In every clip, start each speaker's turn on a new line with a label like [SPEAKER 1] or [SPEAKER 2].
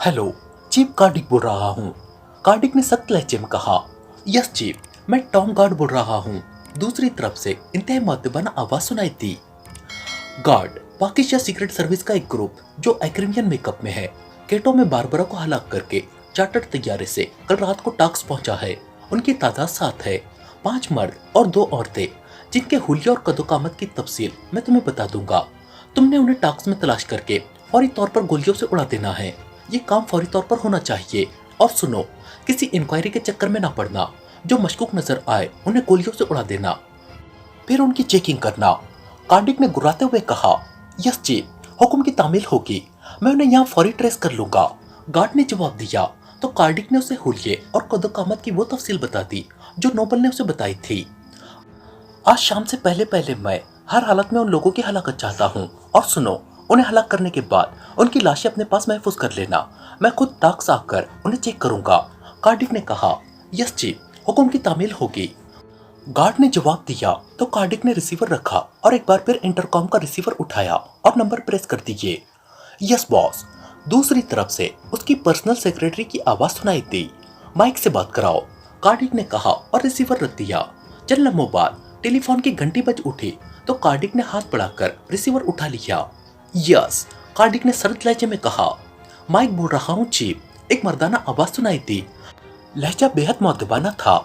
[SPEAKER 1] Hello, chief cardiac बोल रहा हूँ। कार्डिक ने सख्त लहजे में कहा, यस चीफ, मैं टॉम गार्ड बोल रहा हूँ। दूसरी तरफ से इंतहाई मुअद्दबाना आवाज सुनाई दी। गार्ड पाकिस्तान सीक्रेट सर्विस का एक ग्रुप जो एक्रेमियन मेकअप में है, केटो में बारबरा को हलाक करके चार्टर्ड तैयारे से कल रात को टाक्स पहुंचा है। उनकी तादाद 7 है, 5 मर्द और 2 औरतें, जिनके हुलिया और कदोकामत की तफसील मैं तुम्हें बता दूंगा। तुमने उन्हें टाक्स में तलाश करके फौरी तौर पर गोलियों से उड़ा देना है। ये काम फौरी तौर पर होना चाहिए। और सुनो, किसी इंक्वायरी के चक्कर में ना पड़ना। जो मशकूक नजर आए उन्हें गोलियों से उड़ा देना, फिर उनकी चेकिंग करना। कार्डिक ने गुर्राते हुए कहा, यस चीफ, हुक्म की तामील होगी। मैं उन्हें यहाँ फौरी ट्रेस कर लूंगा। गार्ड ने जवाब दिया तो कार्डिक ने उसे हुलिये और कदोकामत की वो तफसील बता दी जो नोबल ने उसे बताई थी। आज शाम से पहले पहले मैं हर हालत में उन लोगों की हलाकत चाहता हूँ। और सुनो, उन्हें हलाक करने के बाद उनकी लाशें अपने पास महफूज कर लेना। मैं खुद टाक्स आकर उन्हें चेक करूंगा। कार्डिक ने कहा, यस चीफ, हुक्म की तामील होगी। गार्ड ने जवाब दिया तो कार्डिक ने रिसीवर रखा और एक बार फिर इंटरकॉम का रिसीवर उठाया और नंबर प्रेस कर दिए। Yes boss. दूसरी तरफ से उसकी पर्सनल सेक्रेटरी की आवाज सुनाई दी। माइक से बात कराओ, कार्डिक ने कहा और रिसीवर रख दिया। चंद लम्हों बाद टेलीफोन की घंटी बज उठी तो कार्डिक ने हाथ बढ़ाकर रिसीवर उठा लिया। यस, कार्डिक ने सर्द लहजे में कहा, माइक बोल रहा हूँ चीफ। एक मर्दाना आवाज सुनाई दी। लहजा बेहद मुअद्दबाना था।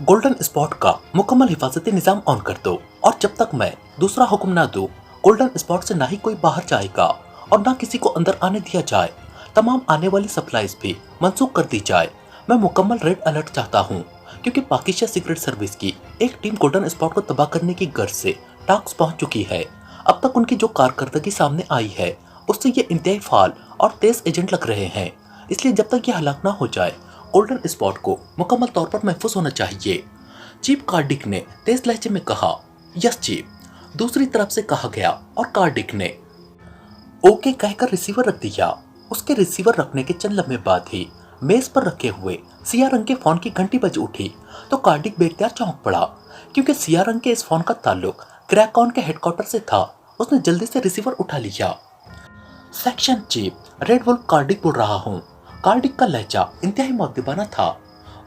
[SPEAKER 1] गोल्डन स्पॉट का मुकम्मल हिफाजती निजाम ऑन कर दो और जब तक मैं दूसरा हुक्म ना दूं, गोल्डन स्पॉट से ना ही कोई बाहर जाएगा और ना किसी को अंदर आने दिया जाए। तमाम आने वाली सप्लाईज भी मंसूख कर दी जाए। मैं मुकम्मल रेड अलर्ट चाहता हूँ क्योंकि पाकिस्तान सीक्रेट सर्विस की एक टीम गोल्डन स्पॉट को तबाह करने की गर्ज से टाक्स पहुंच चुकी है। अब तक उनकी जो कारकर्दगी सामने आई है उससे ये इंतहाई फाल और तेज एजेंट लग रहे हैं। इसलिए जब तक ये हलाक ना हो जाए, गोल्डन स्पॉट को मुकम्मल तौर पर महफूज होना चाहिए। चीफ कार्डिक ने तेज लहजे में कहा, यस चीफ। दूसरी तरफ से कहा गया और कार्डिक ने ओके कहकर रिसीवर रख दिया। उसके रिसीवर रखने के चंद लम्हे बाद ही मेज पर रखे हुए सिया रंग के फोन की घंटी बज उठी तो कार्डिक बेख्तियार चौंक पड़ा क्योंकि सिया रंग के इस फोन का ताल्लुक क्रैकॉन के हेडक्वार्टर से था। उसने जल्दी से रिसीवर उठा लिया। सेक्शन चीफ, रेड वुल्फ कार्डिक बोल रहा हूँ। कार्डिक का लहजा इंतहाई मुअद्दबाना था।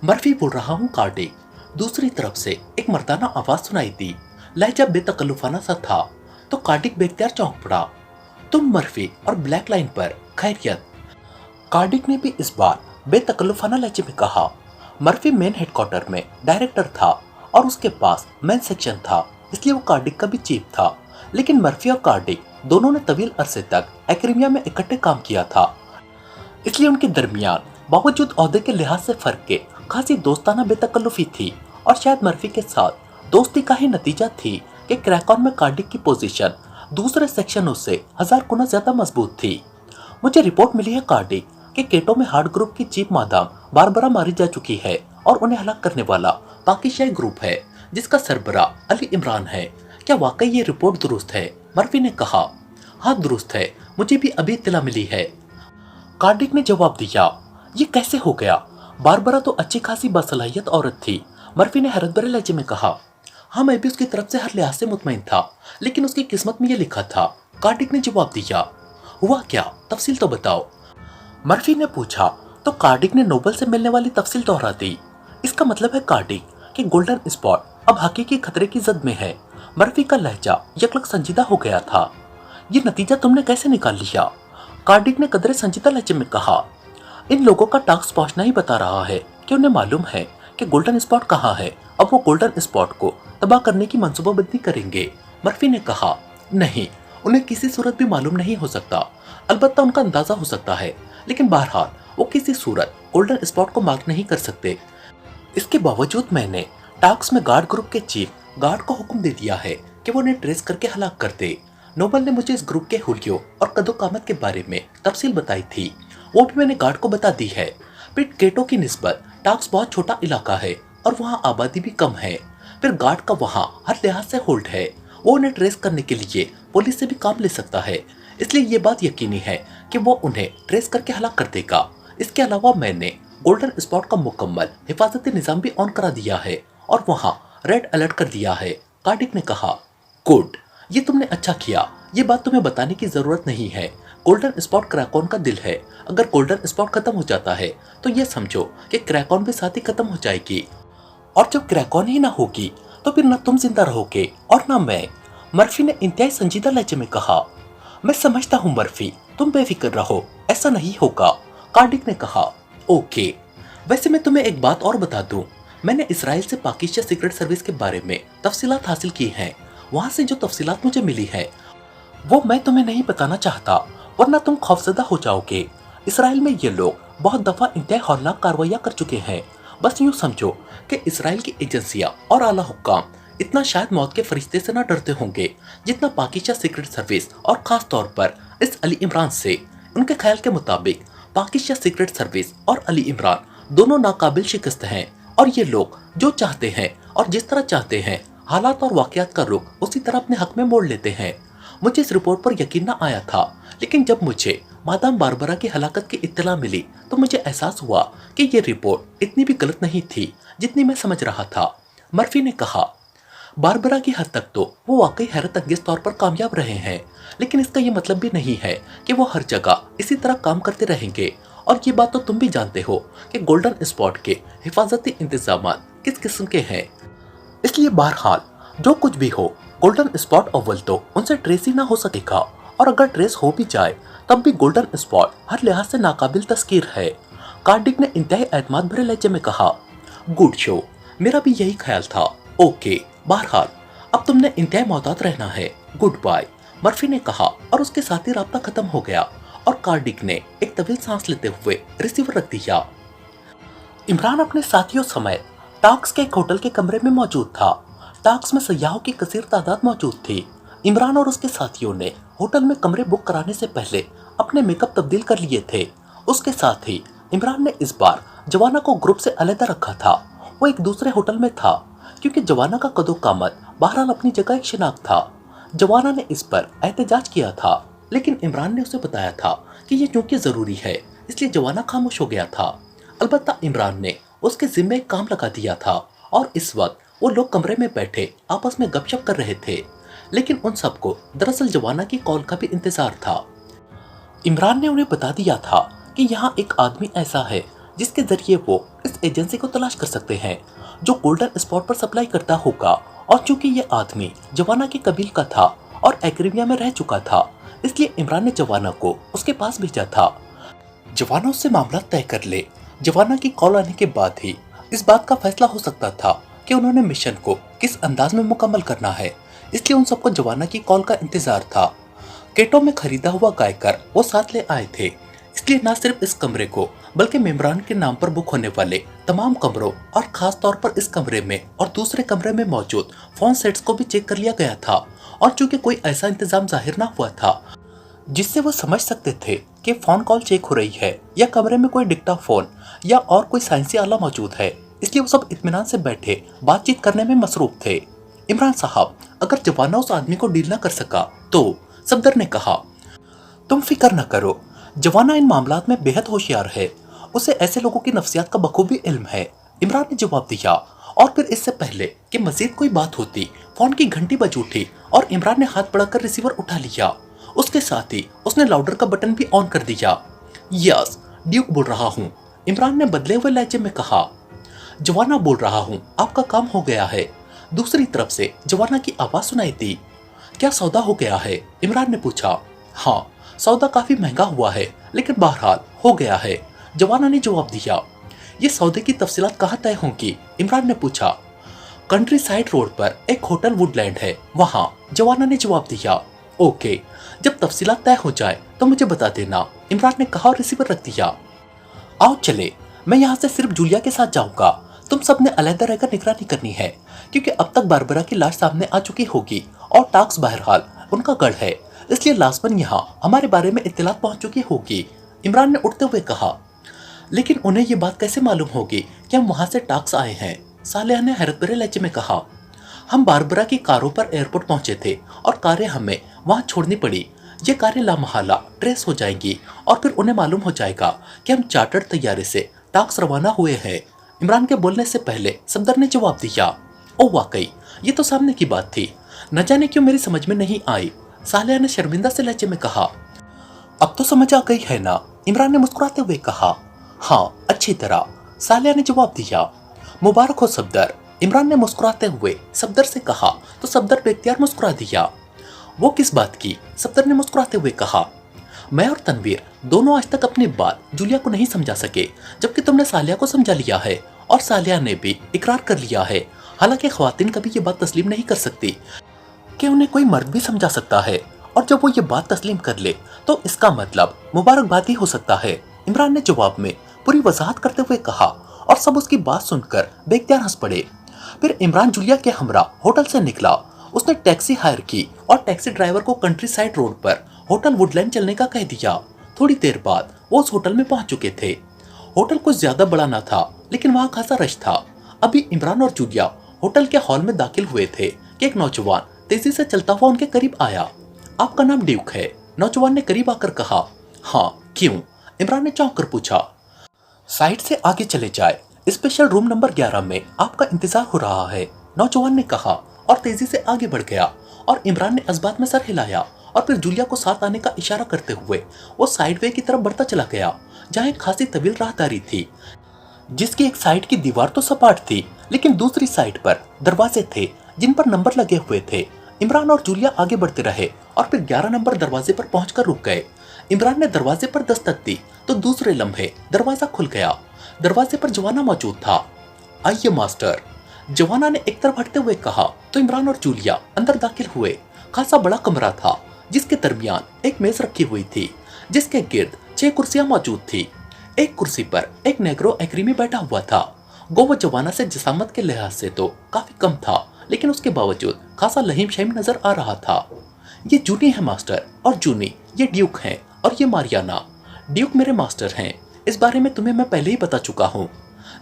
[SPEAKER 1] मर्फी बोल रहा हूँ कार्डिक। दूसरी तरफ से एक मर्दाना आवाज सुनाई दी। लहजा बेतकल्लुफाना सा था तो कार्डिक बेख्तियार चौंक पड़ा। तुम मर्फी और ब्लैक लाइन पर खैरियत? कार्डिक ने भी इस बार बेतकल्लुफाना लहजे में कहा। मर्फी मेन हेडक्वार्टर में डायरेक्टर था और उसके पास मेन सेक्शन था, इसलिए वो कार्डिक का भी चीफ था। लेकिन मर्फी और कार्डिक दोनों ने तवील अरसे तक एक्रेमिया में इकट्ठे काम किया था, इसलिए उनके दरमियान बावजूद ओहदे के लिहाज से फर्क के खासी दोस्ताना बेतकल्लुफी थी। और शायद मर्फी के साथ दोस्ती का ही नतीजा थी कि क्रैकॉन में कार्डिक की पोजीशन दूसरे सेक्शनों से 1000 गुना ज्यादा मजबूत थी। मुझे रिपोर्ट मिली है कार्डिक कि केटो में हार्ड ग्रुप की चीफ मादाम बारबरा मारी जा चुकी है और उन्हें हलाक करने वाला पाकिस्तानी ग्रुप है जिसका सरबरा अली इमरान है। क्या वाकई ये रिपोर्ट दुरुस्त है? मर्फी ने कहा, हाँ दुरुस्त है, मुझे भी अभी इत्तला मिली है। कार्डिक ने जवाब दिया, ये कैसे हो गया? बारबरा तो अच्छी खासी बासलाहियत औरत थी। मर्फी ने हैरत भरे लहजे में कहा, हाँ मैं भी उसकी तरफ से हर लिहाज से मुतमईन था, लेकिन उसकी किस्मत में ये लिखा था। कार्डिक ने जवाब दिया, हुआ क्या? तफसील तो बताओ। मर्फी ने पूछा तो कार्डिक ने नोबल से मिलने वाली तफसील दोहरा दी। इसका मतलब है कार्डिक कि गोल्डन स्पॉट अब हकीकी खतरे की जद में है। मर्फी का लहजा यकलक संजीदा हो गया था। ये नतीजा तुमने कैसे निकाल लिया? कार्डिक ने कदरे संजीदा लहजे में कहा, इन लोगों का टास्क पहुंचना ही बता रहा है कि उन्हें मालूम है कि गोल्डन स्पॉट कहाँ है। अब वो गोल्डन स्पॉट को तबाह करने की मंसूबाबंदी करेंगे। मर्फी ने कहा, नहीं, उन्हें किसी सूरत भी मालूम नहीं हो सकता। अलबत्ता उनका अंदाजा हो सकता है, लेकिन बहरहाल वो किसी सूरत गोल्डन स्पॉट को मार्क नहीं कर सकते। इसके बावजूद मैंने टास्क में गार्ड ग्रुप के चीफ गार्ड को हुक्म दे दिया है कि वो उन्हें ट्रेस करके हलाक कर दे। नोबल ने मुझे इस ग्रुप के हुलियों और कदोकामत के बारे में तफसील बताई थी, वो भी मैंने गार्ड को बता दी है। पिट केटो की निस्बत टाक्स बहुत छोटा इलाका है और वहाँ आबादी भी कम है। फिर गार्ड का वहाँ हर लिहाज से होल्ड है। वो उन्हें ट्रेस करने के लिए पुलिस से भी काम ले सकता है, इसलिए ये बात यकीनी है कि वो उन्हें ट्रेस करके हलाक कर देगा। इसके अलावा मैंने गोल्डन स्पॉट का मुकम्मल हिफाजती निजाम भी ऑन करा दिया है और वहाँ रेड अलर्ट कर दिया है। कार्डिक ने कहा, गुड, ये तुमने अच्छा किया। ये बात तुम्हें बताने की जरूरत नहीं है। गोल्डन स्पॉट क्रैकॉन का दिल है। अगर गोल्डन स्पॉट खत्म हो जाता है तो ये समझो कि क्रैकॉन भी साथ ही खत्म हो जाएगी, और जब क्रैकॉन ही ना होगी तो फिर न तुम जिंदा रहोगे और ना मैं। मर्फी ने इंतहाई संजीदा लहजे में कहा। मैं समझता हूँ मर्फी, तुम बेफिक्र रहो, ऐसा नहीं होगा, कार्डिक ने कहा। ओके, वैसे मैं तुम्हें एक बात और बता दूं, मैंने इसराइल से पाकिस्तान सीक्रेट सर्विस के बारे में तफसीलात हासिल की हैं। वहां से जो तफसीलात मुझे मिली है वो मैं तुम्हें नहीं बताना चाहता, वरना तुम खौफजदा हो जाओगे। इसराइल में ये लोग बहुत दफा इंतहाई हौलनाक कार्रवाइयां कर चुके हैं। बस यूं समझो कि इसराइल की एजेंसियां और आला हुक्काम इतना शायद मौत के फरिश्ते से न डरते होंगे जितना पाकिस्तान सीक्रेट सर्विस, और खास तौर पर इस अली इमरान से। उनके ख्याल के मुताबिक पाकिस्तान सीक्रेट सर्विस और अली इमरान दोनों नाकाबिल शिकस्त हैं, और ये लोग जो चाहते हैं और जिस तरह चाहते हैं हालात और वाकयात का रुख उसी तरह अपने हक में मोड़ लेते हैं। मुझे इस रिपोर्ट पर यकीन न आया था, लेकिन जब मुझे मादाम बारबरा की हलाकत की इत्तला मिली तो मुझे एहसास हुआ कि ये रिपोर्ट इतनी भी गलत नहीं थी जितनी मैं समझ रहा था। मर्फी ने कहा, बारबरा की हद तक तो वो वाकई हैरत अंगेज तौर पर कामयाब रहे हैं, लेकिन इसका ये मतलब भी नहीं है कि वो हर जगह इसी तरह काम करते रहेंगे। और ये बात तो तुम भी जानते हो कि गोल्डन स्पॉट के हिफाजती इंतजाम किस किस्म के हैं। इसलिए बहरहाल जो कुछ भी हो, गोल्डन स्पॉट अव्वल तो उनसे ट्रेस ही ना हो सकेगा, और अगर ट्रेस हो भी जाए तब भी गोल्डन स्पॉट हर लिहाज से नाकाबिल तस्कीर है। कार्डिक ने इंतहाई एतमाद भरे लहजे में कहा। गुड शो, मेरा भी यही ख्याल था। ओके, बहरहाल अब तुमने इंतहाई मोहतात रहना है। गुड बाय, मर्फी ने कहा, और उसके साथ ही राब्ता खत्म हो गया और कार्डिक ने एक तवील सांस लेते हुए रिसीवर रख दिया। इमरान अपने साथियों समेत टाक्स के एक होटल के कमरे में मौजूद था। टाक्स में सयाहों की कसीर तादाद मौजूद थी। इमरान और उसके साथियों ने होटल में कमरे बुक कराने से पहले अपने मेकअप तब्दील कर लिए थे। उसके साथ ही इमरान ने इस बार जवाना को ग्रुप से अलहदा रखा था। वो एक दूसरे होटल में था क्योंकि जवाना का कदो कामत बहरहाल अपनी जगह एक शिनाख्त था। जवाना ने इस पर एहतजाज किया था, लेकिन इमरान ने उसे बताया था कि ये चूंकि जरूरी है इसलिए जवाना खामोश हो गया था। अलबत्ता इमरान ने उसके जिम्मे एक काम लगा दिया था, और इस वक्त वो लोग कमरे में बैठे आपस में गपशप कर रहे थे, लेकिन उन सबको दरअसल जवाना की कॉल का भी इंतजार था। इमरान ने उन्हें बता दिया था कि यहाँ एक आदमी ऐसा है जिसके जरिए वो इस एजेंसी को तलाश कर सकते हैं जो गोल्डन स्पॉट पर सप्लाई करता होगा, और चूंकि ये आदमी जवाना के कबील का था और एक्रेबिया में रह चुका था, इसलिए इमरान ने जवाना को उसके पास भेजा था। जवाना उससे मामला तय कर ले। जवाना की कॉल आने के बाद ही इस बात का फैसला हो सकता था कि उन्होंने मिशन को किस अंदाज में मुकम्मल करना है, इसलिए उन सबको जवाना की कॉल का इंतजार था। केटो में खरीदा हुआ गायकर वो साथ ले आए थे, इसलिए न सिर्फ इस कमरे को बल्कि मेमरान के नाम पर बुक होने वाले तमाम कमरों और खास तौर पर इस कमरे में और दूसरे कमरे में मौजूद फोन सेट्स को भी चेक कर लिया गया था। और चूंकि कोई ऐसा इंतजाम जाहिर ना हुआ था जिससे वो समझ सकते थे कि फोन कॉल चेक हो रही है या कमरे में कोई डिक्टाफोन या और कोई साइंसी आला मौजूद है, इसलिए वो सब इत्मीनान से बैठे बातचीत करने में मसरूफ थे। इमरान साहब, अगर जवाना उस आदमी को डील न कर सका तो, सफदर ने कहा। तुम फिक्र न करो, जवाना इन मामलात में बेहद होशियार है, उसे ऐसे लोगों की नफ्सियात का बखूबी इल्म है। इमरान ने जवाब दिया, और फिर इससे पहले कि मजीद कोई बात होती फोन की घंटी बज उठी और इमरान ने हाथ बढ़ाकर रिसीवर उठा लिया। उसके साथ ही उसने लाउडर का बटन भी ऑन कर दिया। यस, ड्यूक बोल रहा हूँ, इमरान ने बदले हुए लहजे में कहा। जवाना बोल रहा हूँ, आपका काम हो गया है। दूसरी तरफ से जवाना की आवाज सुनाई दी। क्या सौदा हो गया है? इमरान ने पूछा। हाँ, सौदा काफी महंगा हुआ है, लेकिन बहरहाल हो गया है, जवाना ने जवाब दिया। ये सौदे की तफसीलात कहाँ तय होंगी? इमरान ने पूछा। कंट्री साइड रोड पर एक होटल वुडलैंड है, वहाँ, जवाना ने जवाब दिया। ओके, जब तफसीलात तय हो जाए तो मुझे बता देना, इमरान ने कहा और रिसीवर रख दिया। आओ चले, मैं यहाँ से सिर्फ जूलिया के साथ जाऊंगा। तुम सब ने अलहदा रहकर निगरानी करनी है, क्योंकि अब तक बारबरा की लाश सामने आ चुकी होगी और टाक्स बहरहाल उनका गढ़ है, इसलिए लाजमन यहाँ हमारे बारे में इत्तलात पहुंच चुकी होगी। इमरान ने उठते हुए कहा। लेकिन उन्हें ये बात कैसे मालूम होगी कि हम वहां से टाक्स आए हैं? सालेहा ने हैरत भरे लहजे में कहा। हम बारबरा की कारों पर एयरपोर्ट पहुंचे थे और कारें हमें वहां छोड़नी पड़ी। ये कारें लामहला ट्रेस हो जाएंगी और फिर उन्हें मालूम हो जाएगा कि हम चार्टर्ड तैयारे से टाक्स रवाना हुए हैं। इमरान के बोलने से पहले सफदर ने जवाब दिया। ओ वाकई, ये तो सामने की बात थी, न जाने क्यों मेरी समझ में नहीं आई, सालेहा ने शर्मिंदा से लहजे में कहा। अब तो समझ आ गई है ना, इमरान ने मुस्कुराते हुए कहा। हाँ, अच्छी तरह, सालिया ने जवाब दिया। मुबारक हो सफदर, इमरान ने मुस्कुराते हुए सफदर से कहा तो सफदर बेख्तियार मुस्कुरा दिया। वो किस बात की? सफदर ने मुस्कुराते हुए कहा। मैं और तनवीर दोनों आज तक अपनी बात जूलिया को नहीं समझा सके, जबकि तुमने सालिया को समझा लिया है और सालिया ने भी इकरार कर लिया है। हालांकि ख्वातीन कभी ये बात तस्लीम नहीं कर सकती कि उन्हें कोई मर्द भी समझा सकता है, और जब वो ये बात तस्लीम कर ले तो इसका मतलब मुबारकबाद ही हो सकता है, इमरान ने जवाब में पूरी वजाहत करते हुए कहा। और सब उसकी बात सुनकर बेख्तियार हंस पड़े। फिर इमरान जूलिया के हमरा होटल से निकला। उसने टैक्सी हायर की और टैक्सी ड्राइवर को कंट्री साइड रोड पर होटल वुडलैंड चलने का कह दिया। थोड़ी देर बाद वो उस होटल में पहुंच चुके थे। होटल कुछ ज्यादा बड़ा ना था, लेकिन वहां खासा रश था। अभी इमरान और जूलिया होटल के हॉल में दाखिल हुए थे कि एक नौजवान तेजी से चलता हुआ उनके करीब आया। आपका नाम ड्यूक है? नौजवान ने करीब आकर कहा। हाँ, क्यों? इमरान ने चौंक कर पूछा। साइड से आगे चले जाए, स्पेशल रूम नंबर 11 में आपका इंतजार हो रहा है, नौजवान ने कहा और तेजी से आगे बढ़ गया। और इमरान ने इस बात में सर हिलाया और फिर जूलिया को साथ आने का इशारा करते हुए वो साइड वे की तरफ बढ़ता चला गया, जहाँ एक खासी तवील राहदारी थी, जिसकी एक साइड की दीवार तो सपाट थी, लेकिन दूसरी साइड पर दरवाजे थे जिन पर नंबर लगे हुए थे। इमरान और जूलिया आगे बढ़ते रहे और फिर 11 नंबर दरवाजे पर पहुंचकर रुक गए। इमरान ने दरवाजे पर दस्तक दी तो दूसरे लम्हे दरवाजा खुल गया। दरवाजे पर जवाना मौजूद था। आइए मास्टर, जवाना ने एक तरफ हटते हुए कहा तो इमरान और जूलिया अंदर दाखिल हुए। खासा बड़ा कमरा था, जिसके दरमियान एक मेज रखी हुई थी, जिसके गिर्द 6 कुर्सियां मौजूद थी। एक कुर्सी पर एक नेग्रो एग्रीमी बैठा हुआ था। वो जवाना से जिसामत के लिहाज से तो काफी कम था, लेकिन उसके बावजूद खासा लहीम शहीम नजर आ रहा था। ये जूनी है मास्टर, और जूनी ये ड्यूक हैं, और ये मारियाना। ड्यूक मेरे मास्टर हैं, इस बारे में तुम्हें मैं पहले ही बता चुका हूँ,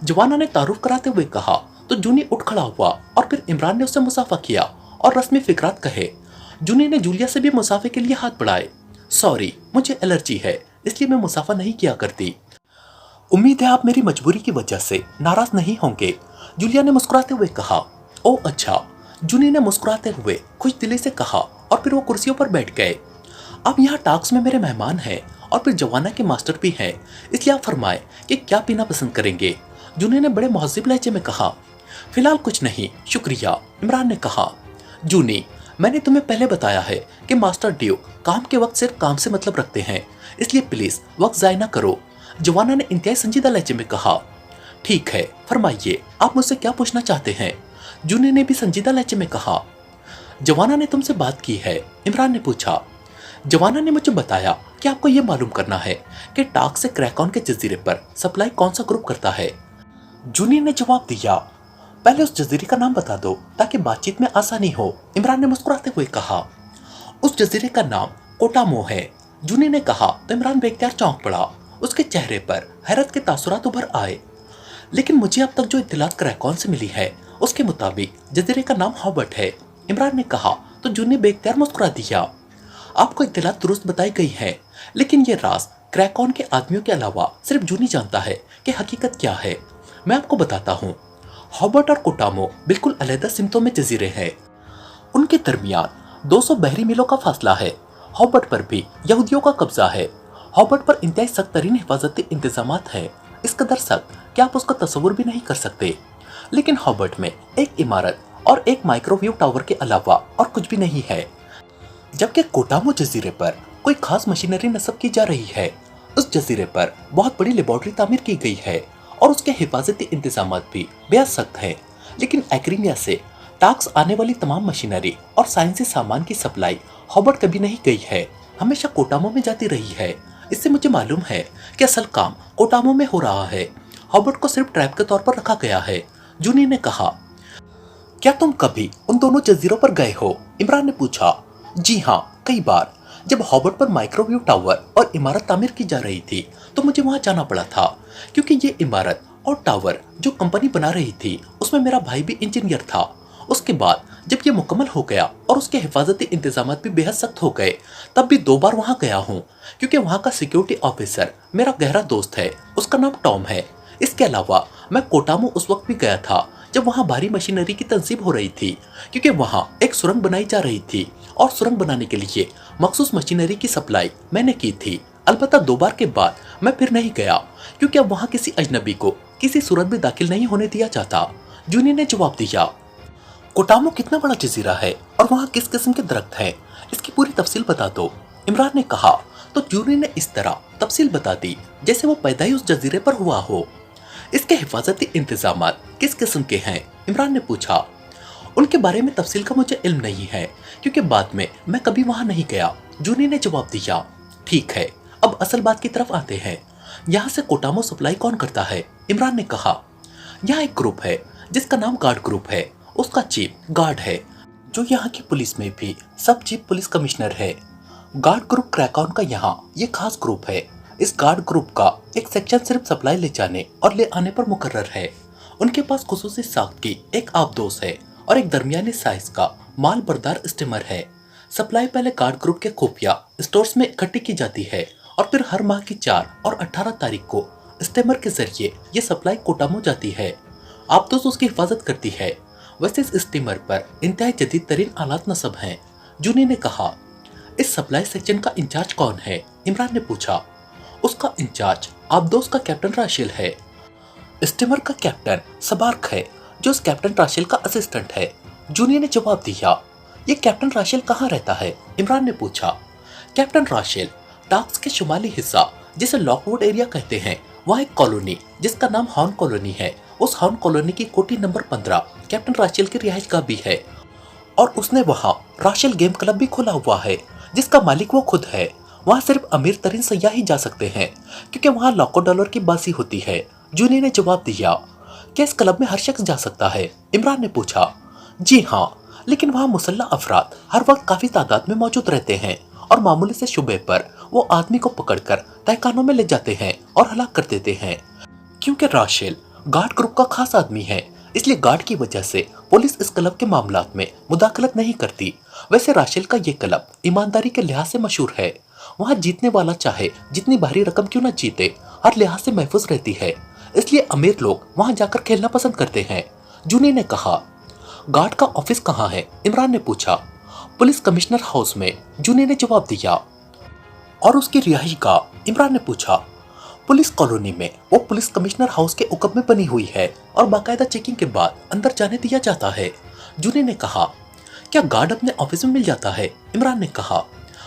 [SPEAKER 1] जवाना ने तारुफ कराते हुए कहा। तो जूनी उठ खड़ा हुआ और फिर इमरान ने उससे मुसाफा किया और रस्मी फिकरात कहे। जूनी ने जूलिया से भी मुसाफे के लिए हाथ बढ़ाए। सॉरी, मुझे एलर्जी है, इसलिए मैं मुसाफा नहीं किया करती। उम्मीद है आप मेरी मजबूरी की वजह से नाराज नहीं होंगे, जूलिया ने मुस्कुराते हुए कहा। ओ अच्छा, जूनी ने मुस्कुराते हुए खुश दिली से कहा और फिर वो कुर्सियों पर बैठ गए। अब यहाँ टाक्स में मेरे मेहमान हैं और फिर जवाना के मास्टर भी हैं, इसलिए आप फरमाएं कि क्या पीना पसंद करेंगे, जूनी ने बड़े महज़िब लहजे में कहा। फिलहाल कुछ नहीं, शुक्रिया, इमरान ने कहा। जूनी, मैंने तुम्हें पहले बताया है कि मास्टर ड्यूक काम के वक्त सिर्फ काम से मतलब रखते हैं, इसलिए प्लीज वक्त जाया ना करो, जवाना ने इंतहाई संजीदा लहजे में कहा। ठीक है, फरमाइए आप मुझसे क्या पूछना चाहते हैं, जूनी ने भी संजीदा लहजे में कहा। जवाना ने तुमसे बात की है, इमरान ने पूछा। जवाना ने मुझे बताया कि आपको यह मालूम करना है कि टाक से क्रैकॉन के जजीरे पर सप्लाई कौन सा ग्रुप करता है। जूनी ने जवाब दिया। पहले उस जजीरे का नाम बता दो ताकि बातचीत में आसानी हो, इमरान ने मुस्कुराते हुए कहा। उस जजीरे का नाम कोटामो है, जूनी ने कहा तो इमरान बेख्तियार चौंक पड़ा। उसके चेहरे पर हैरत के तासुरात उभर आए। लेकिन मुझे अब तक जो इत्तलात क्रैकॉन से मिली है उसके मुताबिक जजीरे का नाम हॉबर्ट है, इमरान ने कहा तो जूनी बेख्तियार मुस्कुरा दिया। आपको इत्तलात दुरुस्त बताई गई है, लेकिन ये राज क्रैकॉन के आदमियों के अलावा सिर्फ जूनी जानता है कि हकीकत क्या है। मैं आपको बताता हूँ, हॉबर्ट और कोटामो बिल्कुल अलग सिमतों में जजीरे हैं। उनके दरमियान 200 बहरी मीलों का फासला है। हॉबर्ट पर भी यहूदियों का कब्जा है। हॉबर्ट पर इंतहाई सख्त तरीन हिफाजती इंतजामात है, इस कदर सख्त कि आप उसका तस्वुर भी नहीं कर सकते। लेकिन हॉबर्ट में एक इमारत और एक माइक्रोवेव टावर के अलावा और कुछ भी नहीं है। जबकि कोटामो जजीरे पर कोई खास मशीनरी नस्ब की जा रही है। उस जजीरे पर बहुत बड़ी लेबोरेटरी तामीर की गई है और उसके हिफाजती इंतजामात भी बेहद सख्त हैं। लेकिन एक्रीमिया से टाक्स आने वाली तमाम मशीनरी और साइंसी सामान की सप्लाई हॉबर्ट कभी नहीं गई है, हमेशा कोटामो में जाती रही है। इससे मुझे मालूम है कि असल काम कोटामो में हो रहा है। हॉबर्ट को सिर्फ ट्रैप के तौर पर रखा गया है, जूनी ने कहा। क्या तुम कभी उन दोनों जजीरों पर गए हो, इमरान ने पूछा। जी हाँ, कई बार। जब हॉबर्ट पर माइक्रोवेव टावर और इमारत तामीर की जा रही थी तो मुझे वहां जाना पड़ा था, क्योंकि ये इमारत और टावर जो कंपनी बना रही थी उसमें मेरा भाई भी इंजीनियर था। उसके बाद जब ये मुकम्मल हो गया और उसके हिफाजती इंतजामात भी बेहद सख्त हो गए, तब भी 2 बार वहां गया हूँ, क्योंकि वहां का सिक्योरिटी ऑफिसर मेरा गहरा दोस्त है, उसका नाम टॉम है। इसके अलावा मैं कोटामो उस वक्त भी गया था जब वहां भारी मशीनरी की तंसीब हो रही थी, क्योंकि वहां एक सुरंग बनाई जा रही थी और सुरंग बनाने के लिए मखसूस मशीनरी की सप्लाई मैंने की थी। अलबत्ता 2 बार के बाद मैं फिर नहीं गया, क्योंकि अब वहाँ किसी अजनबी को किसी सूरत में दाखिल नहीं होने दिया जाता। जूनी ने जवाब दिया, कोटामो कितना बड़ा जजीरा है और वहाँ किस किस्म के दरख्त हैं, इसकी पूरी तफसील बता दो। इमरान ने कहा। तो जूनी ने इस तरह तफसील बता दी जैसे वो पैदा ही उस जजीरे पर हुआ हो। इसके हिफाजती इंतजामात किस किस्म के हैं? इमरान ने पूछा। उनके बारे में तफसील का मुझे इल्म नहीं है, क्योंकि बाद में मैं कभी वहां नहीं गया। जूनी ने जवाब दिया। ठीक है, अब असल बात की तरफ आते हैं। यहाँ से कोटामो सप्लाई कौन करता है? इमरान ने कहा। यहाँ एक ग्रुप है जिसका नाम गार्ड ग्रुप है। उसका चीफ गार्ड है, जो यहाँ की पुलिस में भी सब चीफ पुलिस कमिश्नर है। गार्ड ग्रुप क्रैकऑन का यहाँ ये खास ग्रुप है। इस गार्ड ग्रुप का एक सेक्शन सिर्फ सप्लाई ले जाने और ले आने पर मुकर्रर है। उनके पास खुसूसी साख्त की एक आबदोस है और एक दरमियानी साइज का माल बरदार स्टीमर है। सप्लाई पहले गार्ड ग्रुप के खुफिया स्टोर्स में इकट्ठी की जाती है और फिर हर माह की 4 और 18 तारीख को स्टीमर के जरिए ये सप्लाई कोटामो जाती है। आबदोस उसकी हिफाजत करती है। वैसे इस स्टीमर पर इंतहाई जदीद तरीन आलात नस्ब हैं। जूनी ने कहा। इस सप्लाई सेक्शन का इंचार्ज कौन है? इमरान ने पूछा। उसका इंचार्ज आबदोस का कैप्टन राशिल है। स्टीमर का कैप्टन सबार्क है, जो इस कैप्टन राशिल का असिस्टेंट है। जूनी ने जवाब दिया। ये कैप्टन राशिल कहाँ रहता है? इमरान ने पूछा। कैप्टन राशिल टाक्स के शुमाली हिस्सा जिसे लॉकवुड एरिया कहते हैं, वहाँ एक कॉलोनी जिसका नाम हॉर्न कॉलोनी है, उस हॉर्न कॉलोनी की कोठी नंबर 15 कैप्टन राशिल की रिहाइशगाह भी है। और उसने वहाँ राशिल गेम क्लब भी खोला हुआ है, जिसका मालिक वो खुद है। वहाँ सिर्फ अमीर तरीन सयाह ही जा सकते हैं, क्योंकि वहाँ लाखों डॉलर की बाजी होती है। जूनी ने जवाब दिया। क्या इस क्लब में हर शख्स जा सकता है? इमरान ने पूछा। जी हाँ, लेकिन वहाँ मुसल्ला अफराद हर वक्त काफी तादाद में मौजूद रहते हैं और मामूली से शुबे पर वो आदमी को पकड़कर तहखानों में ले जाते हैं और हलाक कर देते हैं। क्योंकि राशिल गार्ड ग्रुप का खास आदमी है, इसलिए गार्ड की वजह से पुलिस इस क्लब के मामलात में मुदाखलत नहीं करती। वैसे राशिल का ये क्लब ईमानदारी के लिहाज से मशहूर है। वहाँ जीतने वाला चाहे जितनी भारी रकम क्यों न जीते, हर लिहाज से महफूज रहती है, इसलिए अमीर लोग वहाँ जाकर खेलना पसंद करते हैं। जूनी ने कहा। गार्ड का ऑफिस कहाँ है? इमरान ने पूछा। पुलिस कमिश्नर हाउस में, जूनी ने जवाब दिया। और उसकी रिहाइशगाह? इमरान ने पूछा। पुलिस कॉलोनी में वो पुलिस कमिश्नर हाउस के उकब में बनी हुई है और बाकायदा चेकिंग के बाद अंदर जाने दिया जाता है। जूनी ने कहा। क्या गार्ड अपने ऑफिस में मिल जाता है? इमरान ने कहा।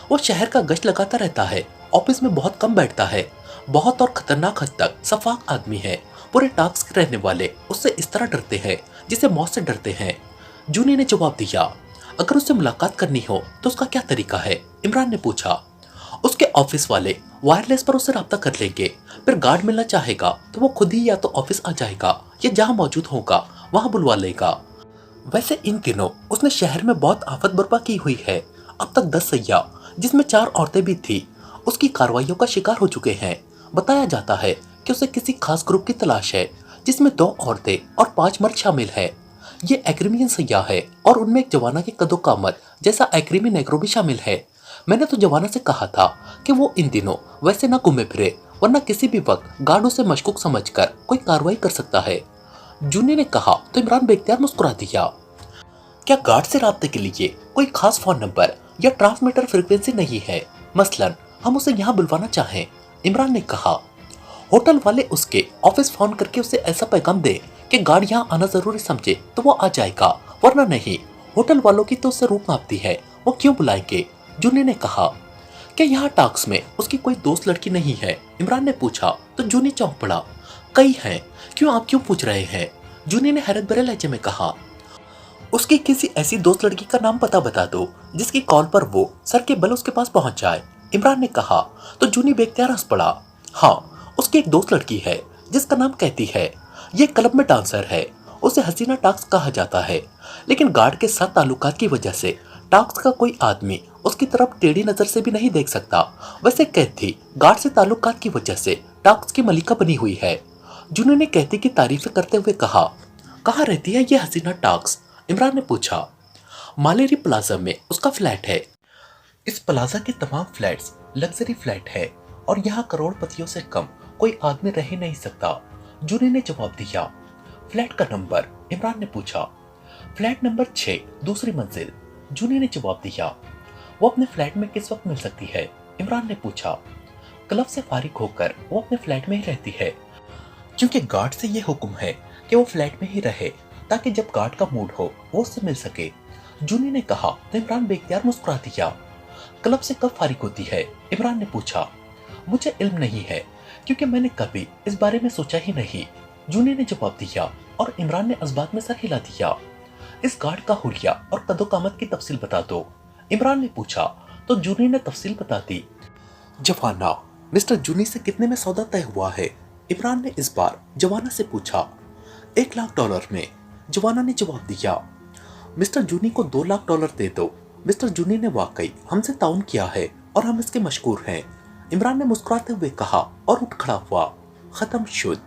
[SPEAKER 1] वो शहर का गश्त लगाता रहता है, ऑफिस में बहुत कम बैठता है। बहुत और खतरनाक हद तक सफाक आदमी है। पूरे टाक्स के रहने वाले उससे इस तरह डरते हैं जिसे मौत से डरते हैं। जूनी ने जवाब दिया। अगर उससे मुलाकात करनी हो तो उसका क्या तरीका है? इमरान ने पूछा। उसके ऑफिस वाले वायरलेस पर उससे रब्ता कर लेंगे। फिर गार्ड मिलना चाहेगा तो वो खुद ही या तो ऑफिस आ जाएगा या जहां मौजूद होगा वहां बुलवा लेगा। वैसे इन दिनों उसने शहर में बहुत आफत बर्पा की हुई है। अब तक 10 सयाह, जिसमें 4 औरतें भी थी, उसकी कार्रवाइयों का शिकार हो चुके हैं। बताया जाता है कि उसे किसी खास ग्रुप की तलाश है, जिसमें 2 औरतें और 5 मर्द शामिल है। ये एग्रीमियन सयाह है और उनमें एक जवाना के कदो कामत जैसा एग्रीमी नेग्रो भी शामिल है। मैंने तो जवाना से कहा था कि वो इन दिनों वैसे ना घूमे फिरे, वरना किसी भी वक्त गार्ड उसे मशकूक समझकर कोई कार्रवाई कर सकता है। जूनी ने कहा तो इमरान बेख्तियार मुस्कुरा दिया। क्या गार्ड से राब्ते के लिए कोई खास फोन नंबर या ट्रांसमीटर फ्रीक्वेंसी नहीं है? मसलन हम उसे यहाँ बुलवाना चाहें? इमरान ने कहा। होटल वाले उसके ऑफिस फोन करके उसे ऐसा पैगाम दे कि गार्ड यहाँ आना जरूरी समझे तो वो आ जाएगा, वरना नहीं। होटल वालों की तो उससे रूप मापती है, वो क्यों बुलाएंगे? जूनी ने कहा। क्या यहाँ टाक्स में उसकी कोई दोस्त लड़की नहीं है? इमरान ने पूछा तो जूनी चौंक पड़ा। कई हैं। क्यों, आप क्यों पूछ रहे हैं? जूनी ने हैरत भरे लहजे में कहा। उसकी किसी ऐसी दोस्त लड़की का नाम पता बता दो जिसकी कॉल पर वो सर के बल उसके पास पहुंच जाए। इमरान ने कहा तो जूनी बेख्तियार हंस पड़ा। हाँ, उसकी एक दोस्त लड़की है जिसका नाम कहती है। ये क्लब में डांसर है। उसे हसीना टाक्स कहा जाता है, लेकिन गार्ड के साथ ताल्लुकात की वजह से टाक्स का कोई आदमी उसकी तरफ टेढ़ी नजर से भी नहीं देख सकता। वैसे कहती गार्ड से ताल्लुकात की वजह से टाक्स की मलिका बनी हुई है। जूनी ने कहती की तारीफें करते हुए कहा। कहाँ रहती है ये हसीना टाक्स? इमरान ने पूछा। मालेरी प्लाजा में उसका फ्लैट है। इस प्लाजा के तमाम फ्लैट्स लग्जरी फ्लैट है और यहाँ करोड़पतियों से कम कोई आदमी रह ही नहीं सकता। जूनी ने जवाब दिया। फ्लैट का नंबर? इमरान ने पूछा। फ्लैट नंबर 6, दूसरी मंजिल। जूनी ने जवाब दिया। वो अपने फ्लैट में किस वक्त मिल सकती है? इमरान ने पूछा। क्लब से फारिग होकर वो अपने फ्लैट में ही रहती है, क्योंकि गार्ड से ये हुक्म है कि वो फ्लैट में ही रहे ताकि जब गार्ड का मूड हो वो उससे मिल सके। जूनी ने कहा तो इमरान बेख्तियार मुस्कुरा दिया। क्लब से कब फारिग होती है? इमरान ने पूछा। मुझे इल्म नहीं है, क्योंकि मैंने कभी इस बारे में सोचा ही नहीं, जूनी ने जवाब दिया और इमरान ने इस्बात में सर हिला दिया। इस गार्ड का हुलिया और कदोकामत की तफसील बता दो, इमरान ने पूछा तो जूनी ने तफसील बता दी। जवाना, मिस्टर जूनी से कितने में सौदा तय हुआ है? इमरान ने इस बार जवाना से पूछा। $1,00,000 में, जवाना ने जवाब दिया। मिस्टर जूनी को $2,00,000 दे दो। मिस्टर जूनी ने वाकई हमसे ताउन किया है और हम इसके मशकूर हैं, इमरान ने मुस्कुराते हुए कहा और उठ खड़ा हुआ। खत्म शुद्ध।